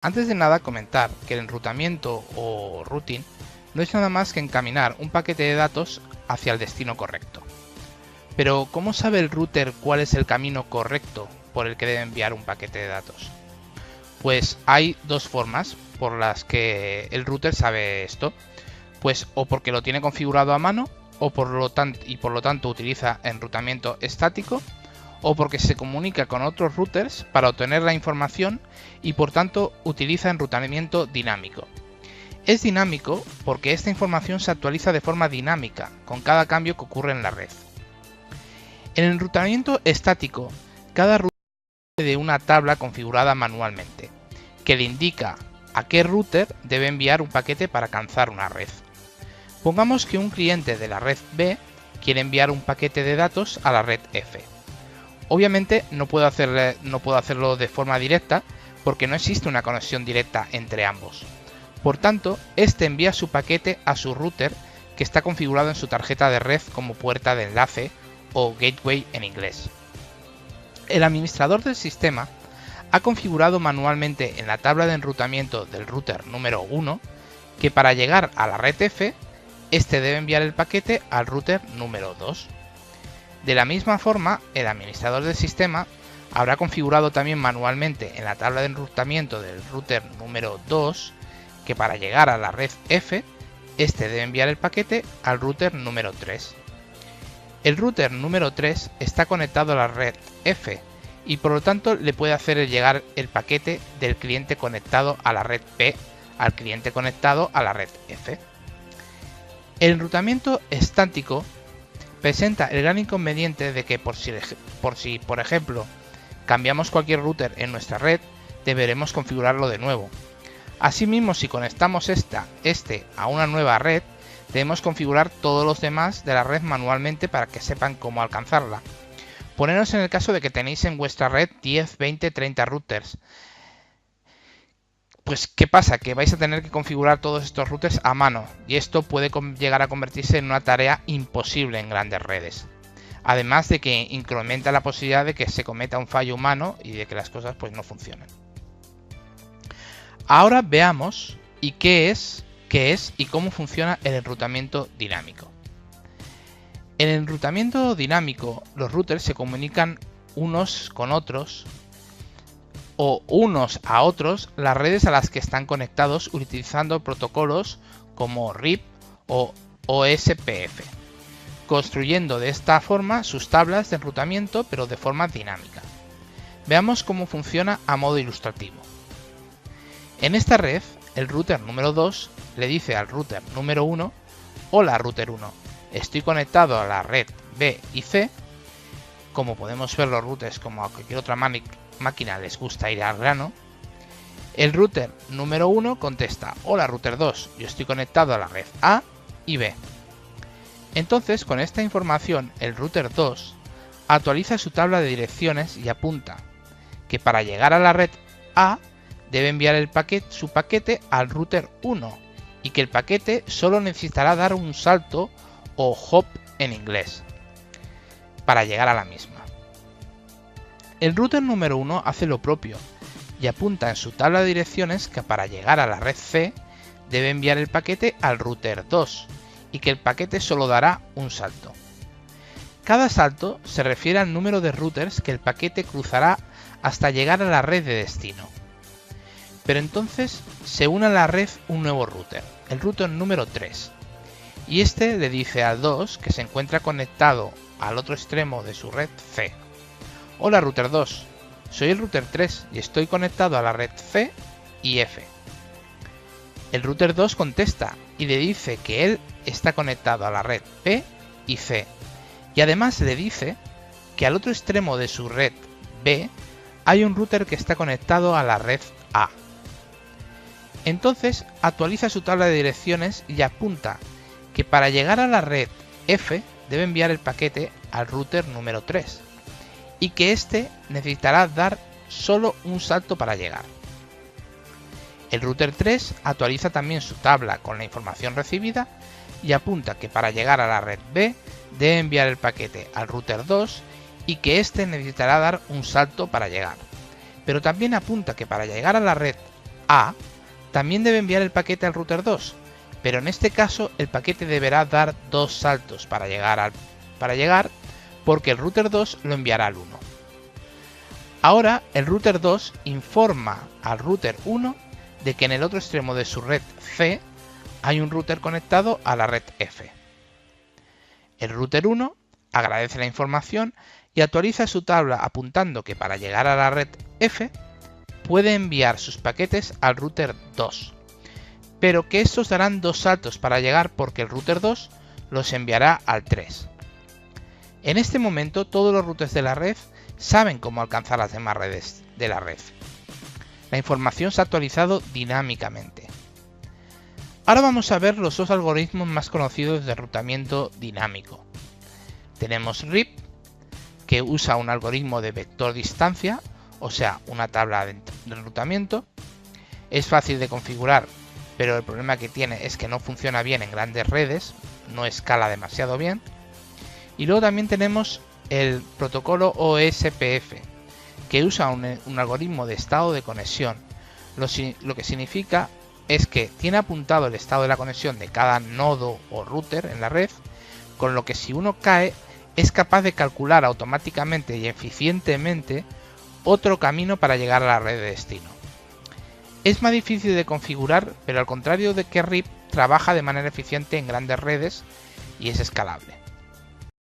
Antes de nada comentar que el enrutamiento o routing no es nada más que encaminar un paquete de datos hacia el destino correcto. Pero ¿cómo sabe el router cuál es el camino correcto por el que debe enviar un paquete de datos? Pues hay dos formas por las que el router sabe esto. Pues o porque lo tiene configurado a mano o por lo tanto utiliza enrutamiento estático, o porque se comunica con otros routers para obtener la información y por tanto utiliza enrutamiento dinámico. Es dinámico porque esta información se actualiza de forma dinámica con cada cambio que ocurre en la red. En el enrutamiento estático, cada router de una tabla configurada manualmente, que le indica a qué router debe enviar un paquete para alcanzar una red. Pongamos que un cliente de la red B quiere enviar un paquete de datos a la red F. Obviamente no puedo hacerlo de forma directa porque no existe una conexión directa entre ambos. Por tanto, este envía su paquete a su router que está configurado en su tarjeta de red como puerta de enlace o gateway en inglés. El administrador del sistema ha configurado manualmente en la tabla de enrutamiento del router número 1 que para llegar a la red F, este debe enviar el paquete al router número 2. De la misma forma, el administrador del sistema habrá configurado también manualmente en la tabla de enrutamiento del router número 2 que para llegar a la red F, este debe enviar el paquete al router número 3. El router número 3 está conectado a la red F y por lo tanto le puede hacer llegar el paquete del cliente conectado a la red P al cliente conectado a la red F. El enrutamiento estático presenta el gran inconveniente de que por si por ejemplo cambiamos cualquier router en nuestra red, deberemos configurarlo de nuevo. Asimismo, si conectamos este a una nueva red, debemos configurar todos los demás de la red manualmente para que sepan cómo alcanzarla. Poneros en el caso de que tenéis en vuestra red 10, 20, 30 routers. Pues, ¿qué pasa? Que vais a tener que configurar todos estos routers a mano y esto puede llegar a convertirse en una tarea imposible en grandes redes. Además de que incrementa la posibilidad de que se cometa un fallo humano y de que las cosas pues no funcionen. Ahora veamos qué es y cómo funciona el enrutamiento dinámico. En el enrutamiento dinámico, los routers se comunican unos con otros o unos a otros las redes a las que están conectados utilizando protocolos como RIP o OSPF, construyendo de esta forma sus tablas de enrutamiento pero de forma dinámica. Veamos cómo funciona a modo ilustrativo. En esta red, el router número 2 le dice al router número 1: hola router 1, estoy conectado a la red B y C. Como podemos ver, los routers como a cualquier otra máquina les gusta ir al grano. El router número 1 contesta: hola router 2, yo estoy conectado a la red A y B. Entonces, con esta información, el router 2 actualiza su tabla de direcciones y apunta que para llegar a la red A debe enviar su paquete al router 1 y que el paquete solo necesitará dar un salto o hop en inglés para llegar a la misma. El router número 1 hace lo propio y apunta en su tabla de direcciones que para llegar a la red C debe enviar el paquete al router 2 y que el paquete solo dará un salto. Cada salto se refiere al número de routers que el paquete cruzará hasta llegar a la red de destino. Pero entonces se une a la red un nuevo router, el router número 3, y este le dice al 2 que se encuentra conectado al otro extremo de su red C: hola router 2, soy el router 3 y estoy conectado a la red C y F. El router 2 contesta y le dice que él está conectado a la red P y C, y además le dice que al otro extremo de su red B hay un router que está conectado a la red A. Entonces actualiza su tabla de direcciones y apunta que para llegar a la red F debe enviar el paquete al router número 3 y que éste necesitará dar solo un salto para llegar. El router 3 actualiza también su tabla con la información recibida y apunta que para llegar a la red B debe enviar el paquete al router 2 y que éste necesitará dar un salto para llegar. Pero también apunta que para llegar a la red A también debe enviar el paquete al router 2, pero en este caso el paquete deberá dar 2 saltos para llegar porque el router 2 lo enviará al 1. Ahora el router 2 informa al router 1 de que en el otro extremo de su red C hay un router conectado a la red F. El router 1 agradece la información y actualiza su tabla apuntando que para llegar a la red F puede enviar sus paquetes al router 2, pero que estos darán 2 saltos para llegar porque el router 2 los enviará al 3. En este momento todos los routers de la red saben cómo alcanzar las demás redes de la red. La información se ha actualizado dinámicamente. Ahora vamos a ver los dos algoritmos más conocidos de enrutamiento dinámico. Tenemos RIP, que usa un algoritmo de vector distancia, o sea, una tabla de enrutamiento. Es fácil de configurar, pero el problema que tiene es que no funciona bien en grandes redes, no escala demasiado bien. Y luego también tenemos el protocolo OSPF, que usa un algoritmo de estado de conexión, lo que significa es que tiene apuntado el estado de la conexión de cada nodo o router en la red, con lo que si uno cae es capaz de calcular automáticamente y eficientemente otro camino para llegar a la red de destino. Es más difícil de configurar, pero al contrario de que RIP trabaja de manera eficiente en grandes redes y es escalable.